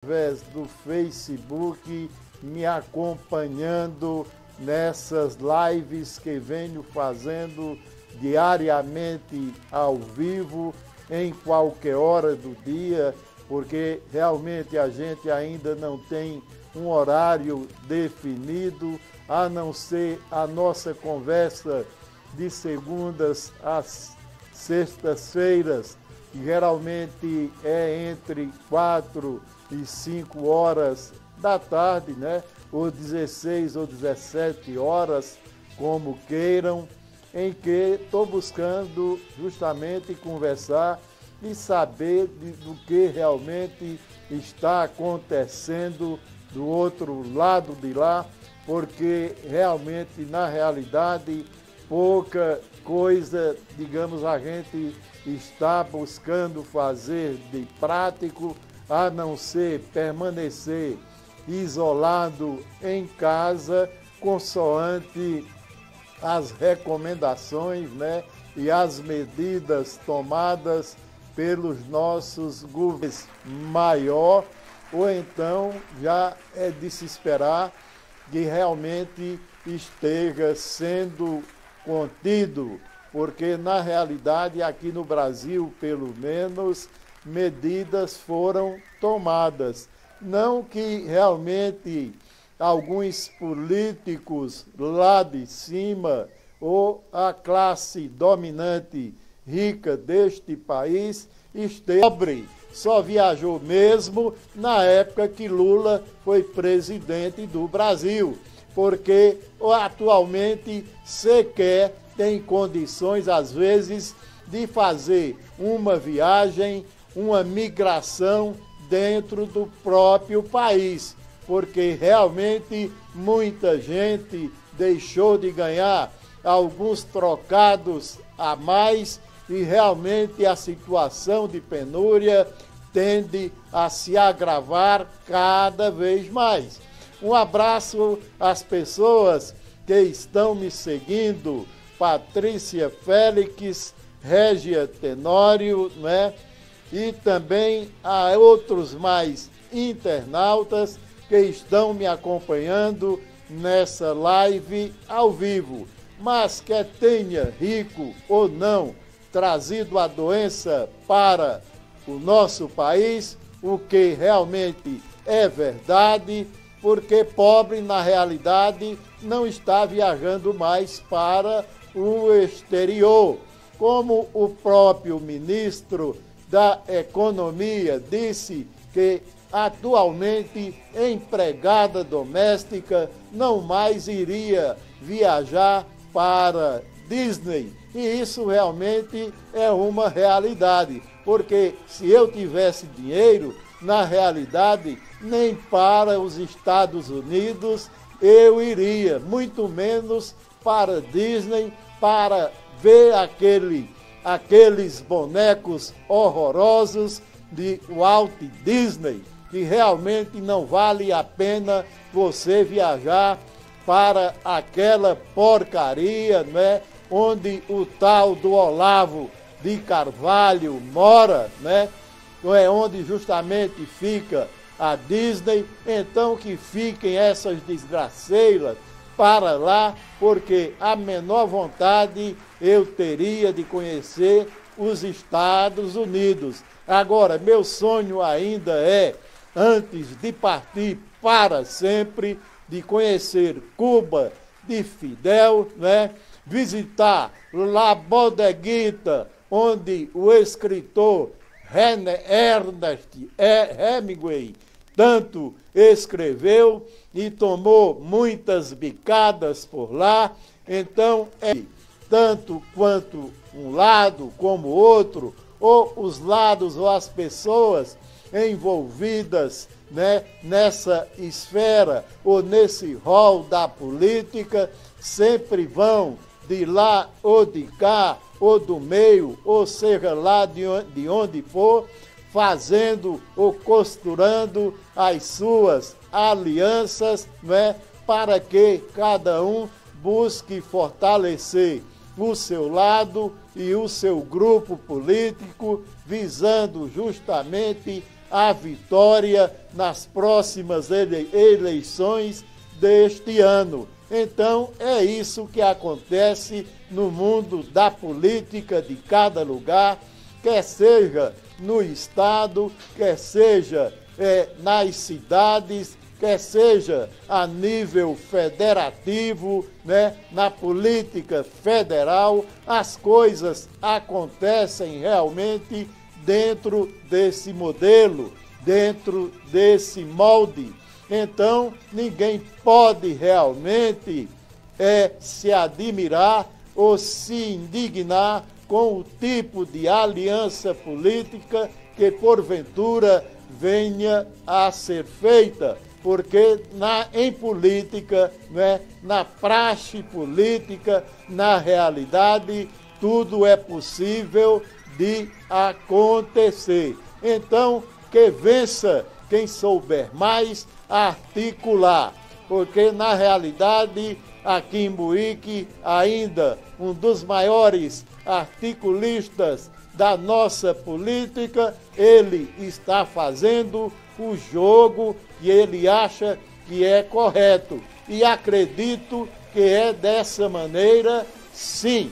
através do Facebook, me acompanhando nessas lives que venho fazendo diariamente ao vivo, em qualquer hora do dia, porque realmente a gente ainda não tem um horário definido, a não ser a nossa conversa de segundas às sextas-feiras, que geralmente é entre 4 e 5 horas da tarde, né? Ou 16 ou 17 horas, como queiram, em que estou buscando justamente conversar e saber do que realmente está acontecendo do outro lado de lá, porque realmente, na realidade, pouca coisa, digamos, a gente está buscando fazer de prático, a não ser permanecer isolado em casa, consoante as recomendações, né, e as medidas tomadas pelos nossos governos maior, ou então já é de se esperar que realmente esteja sendo contido, porque na realidade aqui no Brasil, pelo menos, medidas foram tomadas. Não que realmente alguns políticos lá de cima ou a classe dominante rica deste país esteja pobre, só viajou mesmo na época que Lula foi presidente do Brasil, porque atualmente sequer tem condições, às vezes, de fazer uma viagem, uma migração dentro do próprio país, porque realmente muita gente deixou de ganhar alguns trocados a mais e realmente a situação de penúria tende a se agravar cada vez mais. Um abraço às pessoas que estão me seguindo, Patrícia Félix, Régia Tenório, né? E também a outros mais internautas que estão me acompanhando nessa live ao vivo. Mas quer tenha, rico ou não, trazido a doença para o nosso país, o que realmente é verdade, porque pobre, na realidade, não está viajando mais para o exterior. Como o próprio ministro da Economia disse que atualmente empregada doméstica não mais iria viajar para Disney. E isso realmente é uma realidade, porque se eu tivesse dinheiro, na realidade, nem para os Estados Unidos eu iria, muito menos para Disney, para ver aqueles bonecos horrorosos de Walt Disney, que realmente não vale a pena você viajar para aquela porcaria, né, onde o tal do Olavo de Carvalho mora, né, é onde justamente fica a Disney. Então que fiquem essas desgraceiras para lá, porque a menor vontade eu teria de conhecer os Estados Unidos. Agora, meu sonho ainda é, antes de partir para sempre, de conhecer Cuba de Fidel, né? Visitar La Bodeguita, onde o escritor Ernest Hemingway tanto escreveu e tomou muitas bicadas por lá. Então, tanto quanto um lado como o outro, ou os lados ou as pessoas envolvidas, né, nessa esfera ou nesse rol da política, sempre vão de lá ou de cá, ou do meio, ou seja lá de onde for, fazendo ou costurando as suas alianças, né, para que cada um busque fortalecer o seu lado e o seu grupo político, visando justamente a vitória nas próximas eleições deste ano. Então, é isso que acontece no mundo da política de cada lugar, quer seja no estado, quer seja nas cidades, quer seja a nível federativo, né, na política federal, as coisas acontecem realmente dentro desse modelo, dentro desse molde. Então, ninguém pode realmente se admirar ou se indignar com o tipo de aliança política que, porventura, venha a ser feita. Porque em política, né, na praxe política, na realidade, tudo é possível de acontecer. Então, que vença quem souber mais articular, porque na realidade, aqui em Buíque, ainda um dos maiores articulistas da nossa política, ele está fazendo o jogo que ele acha que é correto. E acredito que é dessa maneira, sim,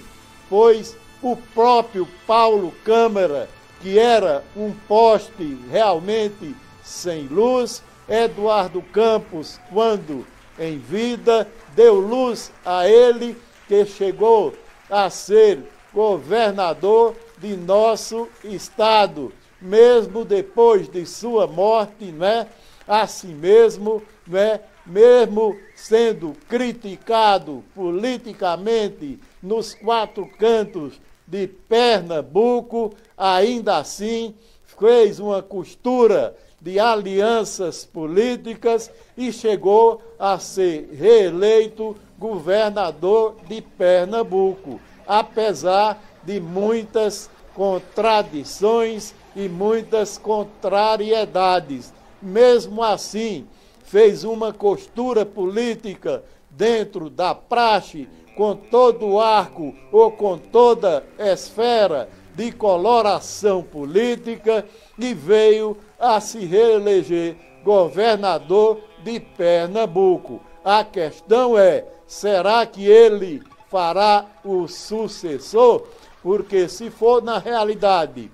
pois o próprio Paulo Câmara, que era um poste realmente sem luz, Eduardo Campos, quando em vida, deu luz a ele, que chegou a ser governador de nosso estado, mesmo depois de sua morte, né? Assim mesmo, né? Mesmo sendo criticado politicamente nos quatro cantos de Pernambuco, ainda assim fez uma costura de alianças políticas e chegou a ser reeleito governador de Pernambuco, apesar de muitas contradições e muitas contrariedades. Mesmo assim, fez uma costura política dentro da praxe, com todo o arco ou com toda esfera de coloração política, e veio a se reeleger governador de Pernambuco. A questão é, será que ele fará o sucessor? Porque se for na realidade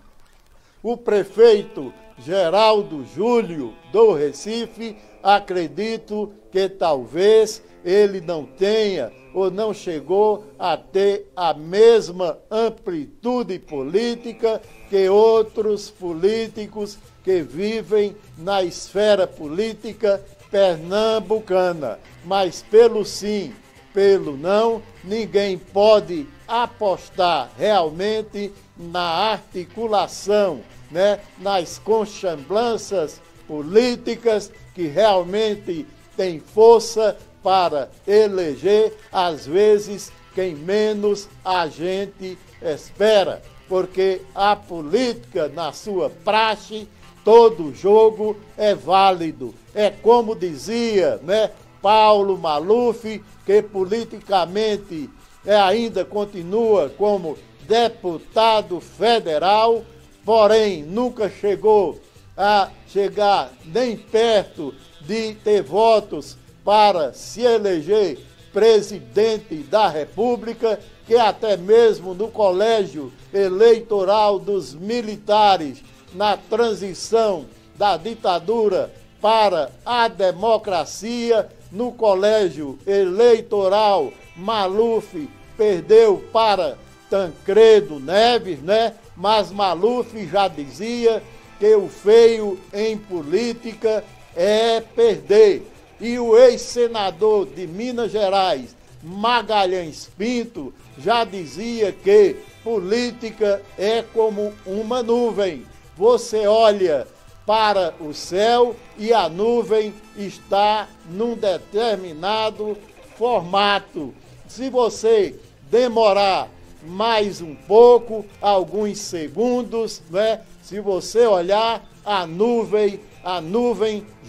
o prefeito Geraldo Júlio do Recife, acredito que talvez ele não tenha ou não chegou a ter a mesma amplitude política que outros políticos que vivem na esfera política pernambucana. Mas pelo sim, pelo não, ninguém pode apostar realmente na articulação, né, nas conchamblanças políticas que realmente têm força para eleger, às vezes, quem menos a gente espera. Porque a política, na sua praxe, todo jogo é válido. É como dizia, né, Paulo Maluf, que politicamente ainda continua como deputado federal, porém nunca chegou a chegar nem perto de ter votos para se eleger presidente da República, que até mesmo no colégio eleitoral dos militares, na transição da ditadura para a democracia, no colégio eleitoral, Maluf perdeu para Tancredo Neves, né? Mas Maluf já dizia que o feio em política é perder. E o ex-senador de Minas Gerais, Magalhães Pinto, já dizia que política é como uma nuvem. Você olha para o céu e a nuvem está num determinado formato. Se você demorar mais um pouco, alguns segundos, né? Se você olhar a nuvem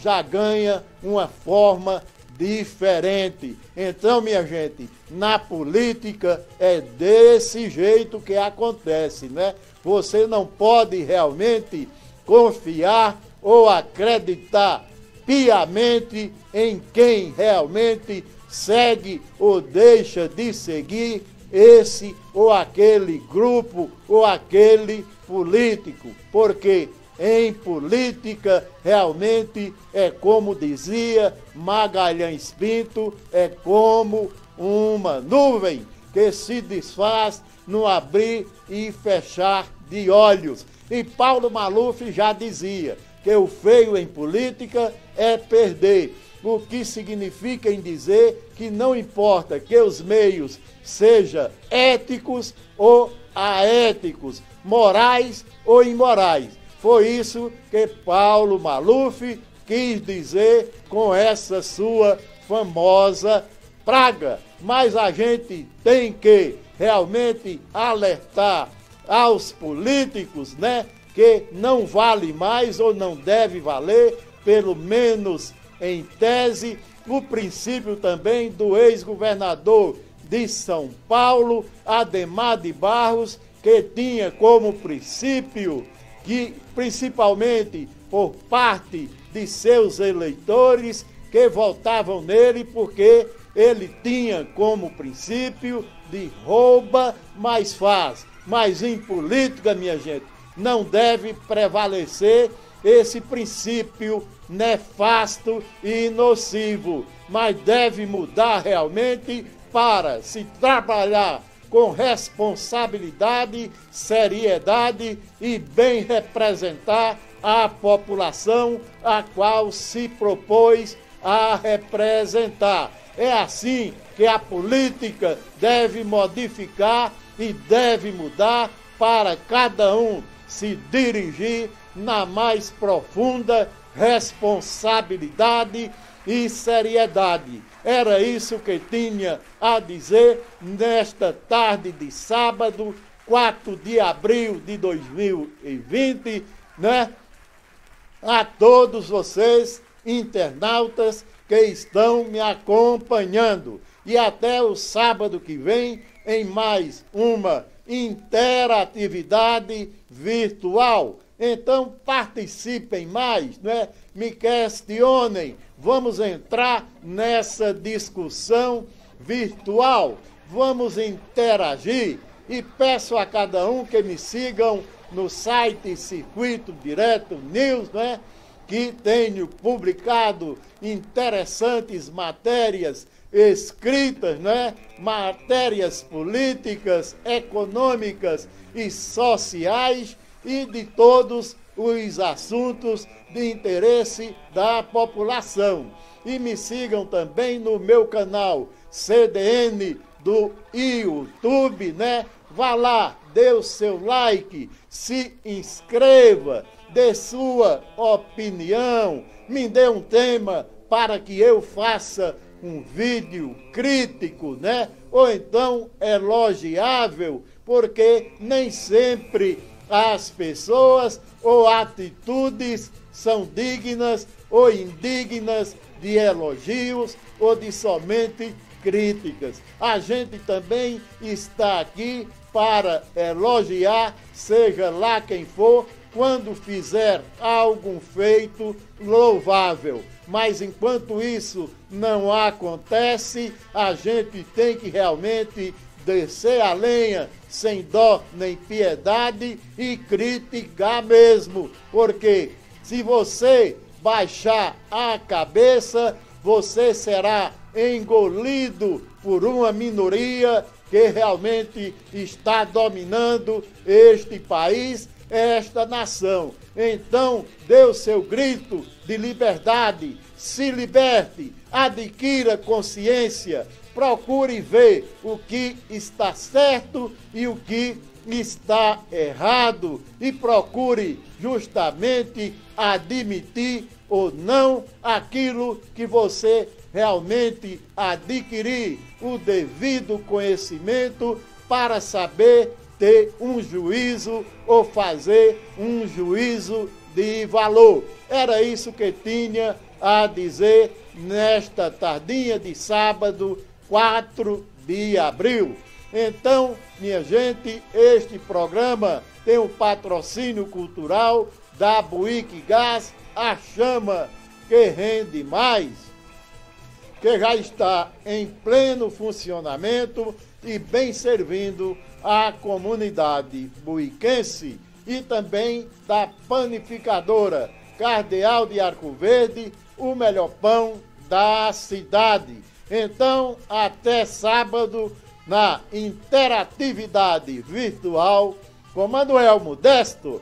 já ganha uma forma diferente. Então, minha gente, na política é desse jeito que acontece, né? Você não pode realmente confiar ou acreditar piamente em quem realmente segue ou deixa de seguir esse ou aquele grupo ou aquele político, porque em política realmente é como dizia Magalhães Pinto, é como uma nuvem que se desfaz no abrir e fechar de olhos. E Paulo Maluf já dizia que o feio em política é perder, o que significa em dizer que não importa que os meios sejam éticos ou aéticos, morais ou imorais. Foi isso que Paulo Maluf quis dizer com essa sua famosa praga. Mas a gente tem que realmente alertar aos políticos, né, que não vale mais ou não deve valer, pelo menos em tese, o princípio também do ex-governador de São Paulo, Adhemar de Barros, que tinha como princípio que, principalmente por parte de seus eleitores, que votavam nele porque ele tinha como princípio de rouba, mas faz. Mas em política, minha gente, não deve prevalecer esse princípio nefasto e nocivo, mas deve mudar realmente para se trabalhar com responsabilidade, seriedade e bem representar a população a qual se propôs a representar. É assim que a política deve modificar e deve mudar para cada um se dirigir na mais profunda responsabilidade e seriedade. Era isso que tinha a dizer nesta tarde de sábado, 4 de abril de 2020, né? A todos vocês, internautas, que estão me acompanhando. E até o sábado que vem, em mais uma interatividade virtual. Então participem mais, né? Me questionem, vamos entrar nessa discussão virtual, vamos interagir e peço a cada um que me sigam no site Circuito Direto News, né? Que tenho publicado interessantes matérias escritas, né? Matérias políticas, econômicas e sociais e de todos os assuntos de interesse da população. E me sigam também no meu canal CDN do YouTube, né? Vá lá, dê o seu like, se inscreva, dê sua opinião, me dê um tema para que eu faça um vídeo crítico, né? Ou então elogiável, porque nem sempre as pessoas ou atitudes são dignas ou indignas de elogios ou de somente críticas. A gente também está aqui para elogiar, seja lá quem for, quando fizer algum feito louvável. Mas enquanto isso não acontece, a gente tem que realmente descer a lenha sem dó nem piedade e criticar mesmo. Porque se você baixar a cabeça, você será engolido por uma minoria que realmente está dominando este país, esta nação. Então, dê o seu grito de liberdade, se liberte, adquira consciência, procure ver o que está certo e o que está errado e procure justamente admitir ou não aquilo que você realmente adquirir o devido conhecimento para saber ter um juízo ou fazer um juízo de valor. Era isso que tinha a dizer nesta tardinha de sábado, 4 de abril. Então, minha gente, este programa tem um patrocínio cultural da Buíque Gás a chama que rende mais, que já está em pleno funcionamento e bem servindo a comunidade buiquense e também da panificadora Cardeal de Arco Verde, o melhor pão da cidade. Então, até sábado, na interatividade virtual, com Manuel Modesto